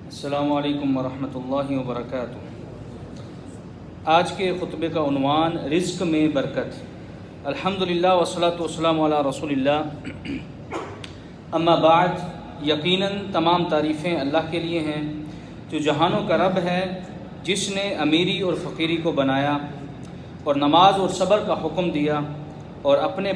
السلام علیکم ورحمۃ اللہ وبرکاتہ۔ آج کے خطبے کا عنوان رزق میں برکت۔ الحمدللہ والصلاۃ والسلام علی رسول اللہ، اما بعد، یقیناً تمام تعریفیں اللہ کے لیے ہیں جو جہانوں کا رب ہے، جس نے امیری اور فقیری کو بنایا اور نماز اور صبر کا حکم دیا اور اپنے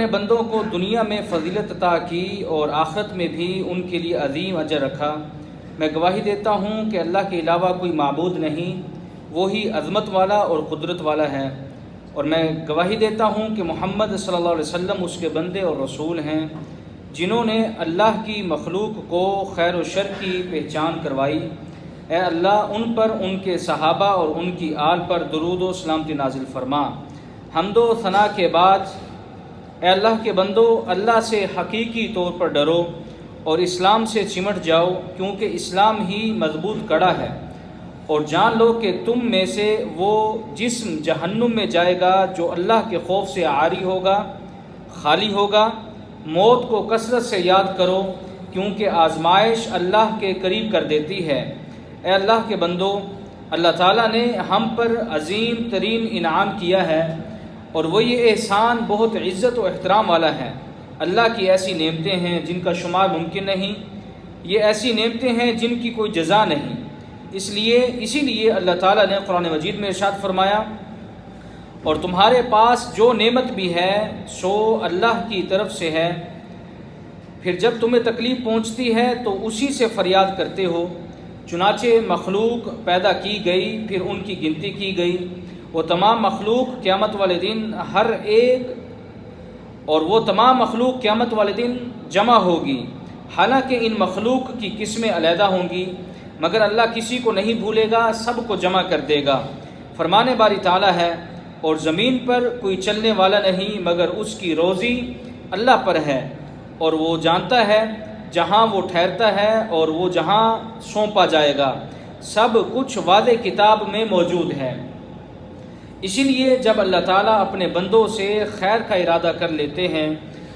بندوں کو دنیا میں فضیلت عطا کی اور آخرت میں بھی ان کے لیے عظیم اجر رکھا۔ میں گواہی دیتا ہوں کہ اللہ کے علاوہ کوئی معبود نہیں، وہی عظمت والا اور قدرت والا ہے، اور میں گواہی دیتا ہوں کہ محمد صلی اللہ علیہ وسلم اس کے بندے اور رسول ہیں، جنہوں نے اللہ کی مخلوق کو خیر و شر کی پہچان کروائی۔ اے اللہ، ان پر، ان کے صحابہ اور ان کی آل پر درود و سلامتی نازل فرما۔ حمد و ثنا کے بعد، اے اللہ کے بندو، اللہ سے حقیقی طور پر ڈرو اور اسلام سے چمٹ جاؤ، کیونکہ اسلام ہی مضبوط کڑا ہے، اور جان لو کہ تم میں سے وہ جسم جہنم میں جائے گا جو اللہ کے خوف سے عاری ہوگا، خالی ہوگا۔ موت کو کثرت سے یاد کرو، کیونکہ آزمائش اللہ کے قریب کر دیتی ہے۔ اے اللہ کے بندو، اللہ تعالیٰ نے ہم پر عظیم ترین انعام کیا ہے، اور وہ یہ احسان بہت عزت و احترام والا ہے۔ اللہ کی ایسی نعمتیں ہیں جن کا شمار ممکن نہیں، یہ ایسی نعمتیں ہیں جن کی کوئی جزا نہیں۔ اسی لیے اللہ تعالیٰ نے قرآن مجید میں ارشاد فرمایا، اور تمہارے پاس جو نعمت بھی ہے سو اللہ کی طرف سے ہے، پھر جب تمہیں تکلیف پہنچتی ہے تو اسی سے فریاد کرتے ہو۔ چنانچہ مخلوق پیدا کی گئی، پھر ان کی گنتی کی گئی، وہ تمام مخلوق قیامت والے دن جمع ہوگی، حالانکہ ان مخلوق کی قسمیں علیحدہ ہوں گی، مگر اللہ کسی کو نہیں بھولے گا، سب کو جمع کر دے گا۔ فرمانے باری تعالیٰ ہے، اور زمین پر کوئی چلنے والا نہیں مگر اس کی روزی اللہ پر ہے، اور وہ جانتا ہے جہاں وہ ٹھہرتا ہے اور وہ جہاں سونپا جائے گا، سب کچھ واضح کتاب میں موجود ہے۔ اسی لیے جب اللہ تعالیٰ اپنے بندوں سے خیر کا ارادہ کر لیتے ہیں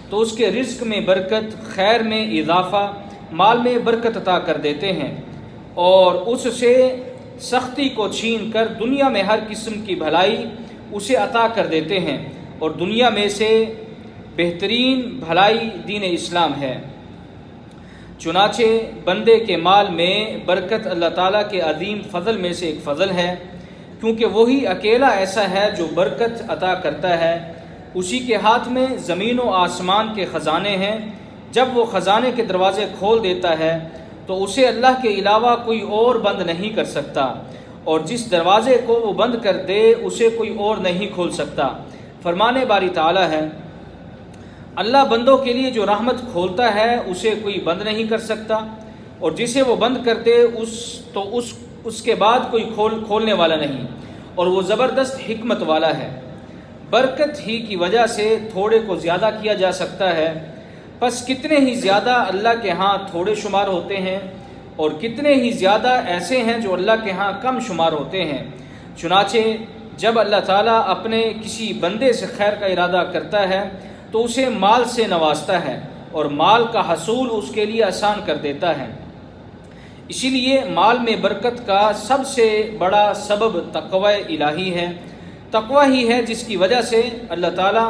تو اس کے رزق میں برکت، خیر میں اضافہ، مال میں برکت عطا کر دیتے ہیں، اور اس سے سختی کو چھین کر دنیا میں ہر قسم کی بھلائی اسے عطا کر دیتے ہیں، اور دنیا میں سے بہترین بھلائی دین اسلام ہے۔ چنانچہ بندے کے مال میں برکت اللہ تعالیٰ کے عظیم فضل میں سے ایک فضل ہے، کیونکہ وہی اکیلا ایسا ہے جو برکت عطا کرتا ہے۔ اسی کے ہاتھ میں زمین و آسمان کے خزانے ہیں، جب وہ خزانے کے دروازے کھول دیتا ہے تو اسے اللہ کے علاوہ کوئی اور بند نہیں کر سکتا، اور جس دروازے کو وہ بند کر دے اسے کوئی اور نہیں کھول سکتا۔ فرمانے باری تعالیٰ ہے، اللہ بندوں کے لیے جو رحمت کھولتا ہے اسے کوئی بند نہیں کر سکتا، اور جسے وہ بند کر دے اس کے بعد کوئی کھولنے والا نہیں، اور وہ زبردست حکمت والا ہے۔ برکت ہی کی وجہ سے تھوڑے کو زیادہ کیا جا سکتا ہے، پس کتنے ہی زیادہ اللہ کے ہاں تھوڑے شمار ہوتے ہیں، اور کتنے ہی زیادہ ایسے ہیں جو اللہ کے ہاں کم شمار ہوتے ہیں۔ چنانچہ جب اللہ تعالیٰ اپنے کسی بندے سے خیر کا ارادہ کرتا ہے تو اسے مال سے نوازتا ہے، اور مال کا حصول اس کے لیے آسان کر دیتا ہے۔ اسی لیے مال میں برکت کا سب سے بڑا سبب تقوی الہی ہے۔ تقوی ہی ہے جس کی وجہ سے اللہ تعالیٰ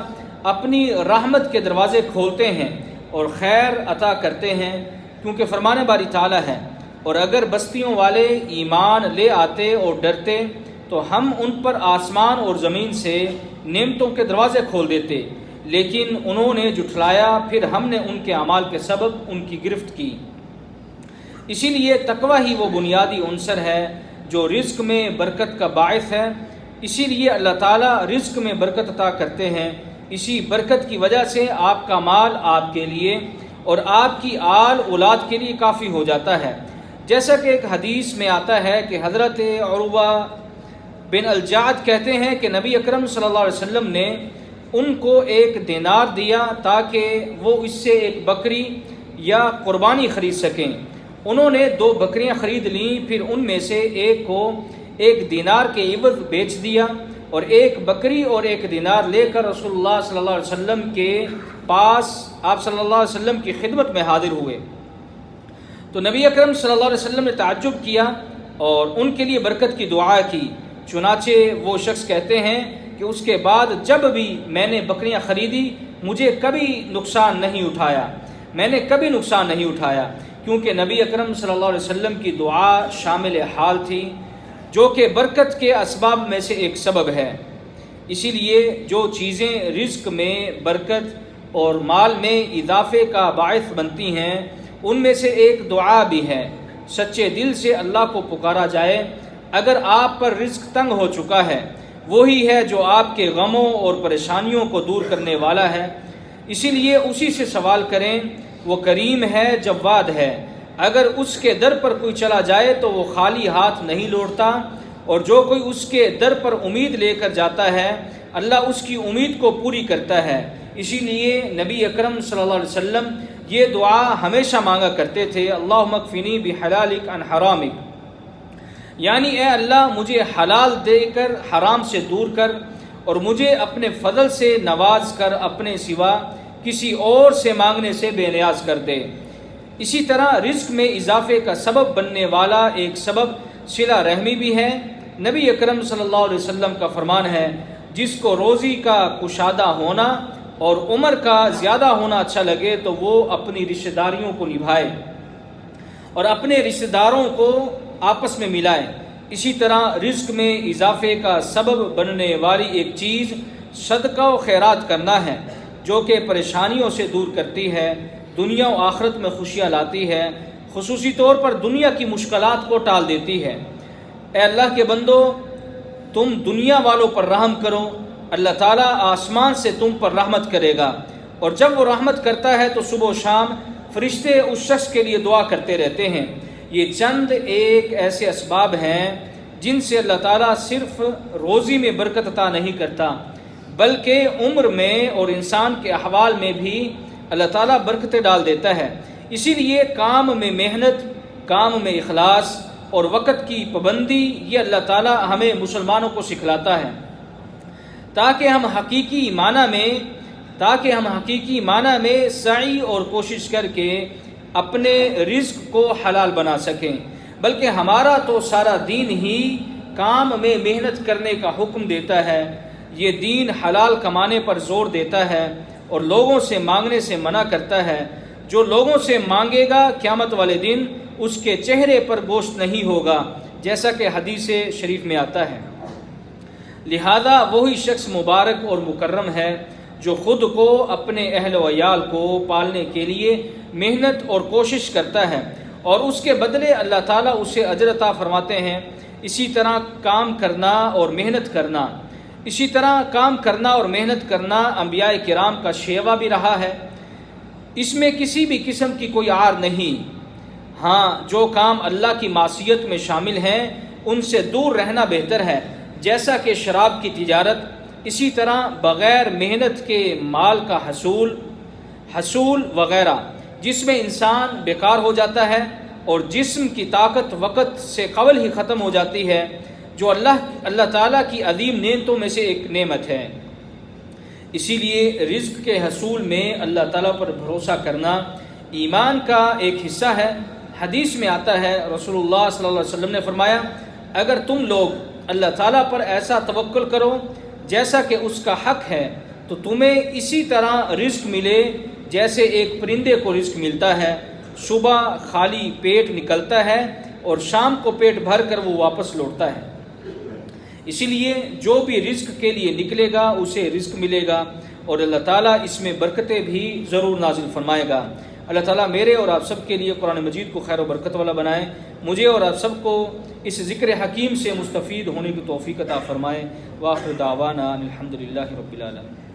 اپنی رحمت کے دروازے کھولتے ہیں اور خیر عطا کرتے ہیں، کیونکہ فرمانے باری تعالیٰ ہے، اور اگر بستیوں والے ایمان لے آتے اور ڈرتے تو ہم ان پر آسمان اور زمین سے نعمتوں کے دروازے کھول دیتے، لیکن انہوں نے جھٹلایا، پھر ہم نے ان کے اعمال کے سبب ان کی گرفت کی۔ اسی لیے تقوی ہی وہ بنیادی عنصر ہے جو رزق میں برکت کا باعث ہے۔ اسی لیے اللہ تعالیٰ رزق میں برکت عطا کرتے ہیں، اسی برکت کی وجہ سے آپ کا مال آپ کے لیے اور آپ کی آل اولاد کے لیے کافی ہو جاتا ہے۔ جیسا کہ ایک حدیث میں آتا ہے کہ حضرت عروہ بن الجعد کہتے ہیں کہ نبی اکرم صلی اللہ علیہ وسلم نے ان کو 1 دینار دیا تاکہ وہ اس سے ایک بکری یا قربانی خرید سکیں۔ انہوں نے 2 بکریاں خرید لیں، پھر ان میں سے ایک کو 1 دینار کے عوض بیچ دیا، اور 1 بکری اور 1 دینار لے کر رسول اللہ صلی اللہ علیہ وسلم کے پاس آپ صلی اللہ علیہ وسلم کی خدمت میں حاضر ہوئے تو نبی اکرم صلی اللہ علیہ وسلم نے تعجب کیا اور ان کے لیے برکت کی دعا کی۔ چنانچہ وہ شخص کہتے ہیں کہ اس کے بعد جب بھی میں نے بکریاں خریدی مجھے کبھی نقصان نہیں اٹھایا کیونکہ نبی اکرم صلی اللہ علیہ وسلم کی دعا شامل حال تھی جو کہ برکت کے اسباب میں سے ایک سبب ہے۔ اسی لیے جو چیزیں رزق میں برکت اور مال میں اضافے کا باعث بنتی ہیں ان میں سے ایک دعا بھی ہے۔ سچے دل سے اللہ کو پکارا جائے۔ اگر آپ پر رزق تنگ ہو چکا ہے وہی ہے جو آپ کے غموں اور پریشانیوں کو دور کرنے والا ہے، اسی لیے اسی سے سوال کریں، وہ کریم ہے، جواد ہے۔ اگر اس کے در پر کوئی چلا جائے تو وہ خالی ہاتھ نہیں لوٹتا، اور جو کوئی اس کے در پر امید لے کر جاتا ہے اللہ اس کی امید کو پوری کرتا ہے۔ اسی لیے نبی اکرم صلی اللہ علیہ وسلم یہ دعا ہمیشہ مانگا کرتے تھے، اللہم اکفنی بحلالک عن حرامک، یعنی اے اللہ مجھے حلال دے کر حرام سے دور کر اور مجھے اپنے فضل سے نواز کر اپنے سوا کسی اور سے مانگنے سے بے نیاز کر دے۔ اسی طرح رزق میں اضافے کا سبب بننے والا ایک سبب صلہ رحمی بھی ہے۔ نبی اکرم صلی اللہ علیہ وسلم کا فرمان ہے، جس کو روزی کا کشادہ ہونا اور عمر کا زیادہ ہونا اچھا لگے تو وہ اپنی رشتہ داریوں کو نبھائے اور اپنے رشتہ داروں کو آپس میں ملائے۔ اسی طرح رزق میں اضافے کا سبب بننے والی ایک چیز صدقہ و خیرات کرنا ہے جو کہ پریشانیوں سے دور کرتی ہے، دنیا و آخرت میں خوشیاں لاتی ہے، خصوصی طور پر دنیا کی مشکلات کو ٹال دیتی ہے۔ اے اللہ کے بندو، تم دنیا والوں پر رحم کرو، اللہ تعالیٰ آسمان سے تم پر رحمت کرے گا، اور جب وہ رحمت کرتا ہے تو صبح و شام فرشتے اس شخص کے لیے دعا کرتے رہتے ہیں۔ یہ چند ایک ایسے اسباب ہیں جن سے اللہ تعالیٰ صرف روزی میں برکت عطا نہیں کرتا بلکہ عمر میں اور انسان کے احوال میں بھی اللہ تعالیٰ برکتیں ڈال دیتا ہے۔ اسی لیے کام میں محنت، کام میں اخلاص اور وقت کی پابندی یہ اللہ تعالیٰ ہمیں مسلمانوں کو سکھلاتا ہے تاکہ ہم حقیقی معنی میں سعی اور کوشش کر کے اپنے رزق کو حلال بنا سکیں، بلکہ ہمارا تو سارا دین ہی کام میں محنت کرنے کا حکم دیتا ہے۔ یہ دین حلال کمانے پر زور دیتا ہے اور لوگوں سے مانگنے سے منع کرتا ہے۔ جو لوگوں سے مانگے گا قیامت والے دن اس کے چہرے پر گوشت نہیں ہوگا، جیسا کہ حدیث شریف میں آتا ہے۔ لہذا وہی شخص مبارک اور مکرم ہے جو خود کو اپنے اہل و عیال کو پالنے کے لیے محنت اور کوشش کرتا ہے اور اس کے بدلے اللہ تعالیٰ اسے اجر عطا فرماتے ہیں۔ اسی طرح کام کرنا اور محنت کرنا انبیاء کرام کا شیوا بھی رہا ہے، اس میں کسی بھی قسم کی کوئی عار نہیں۔ ہاں، جو کام اللہ کی معصیت میں شامل ہیں ان سے دور رہنا بہتر ہے، جیسا کہ شراب کی تجارت، اسی طرح بغیر محنت کے مال کا حصول وغیرہ، جس میں انسان بیکار ہو جاتا ہے اور جسم کی طاقت وقت سے قبل ہی ختم ہو جاتی ہے، جو اللہ تعالیٰ کی عظیم نعمتوں میں سے ایک نعمت ہے۔ اسی لیے رزق کے حصول میں اللہ تعالیٰ پر بھروسہ کرنا ایمان کا ایک حصہ ہے۔ حدیث میں آتا ہے، رسول اللہ صلی اللہ علیہ وسلم نے فرمایا، اگر تم لوگ اللہ تعالیٰ پر ایسا توکل کرو جیسا کہ اس کا حق ہے تو تمہیں اسی طرح رزق ملے جیسے ایک پرندے کو رزق ملتا ہے، صبح خالی پیٹ نکلتا ہے اور شام کو پیٹ بھر کر وہ واپس لوٹتا ہے۔ اسی لیے جو بھی رزق کے لیے نکلے گا اسے رزق ملے گا اور اللہ تعالیٰ اس میں برکتیں بھی ضرور نازل فرمائے گا۔ اللہ تعالیٰ میرے اور آپ سب کے لیے قرآن مجید کو خیر و برکت والا بنائے، مجھے اور آپ سب کو اس ذکر حکیم سے مستفید ہونے کی توفیق عطا فرمائے۔ وآخر دعوانا الحمدللہ رب العالمین۔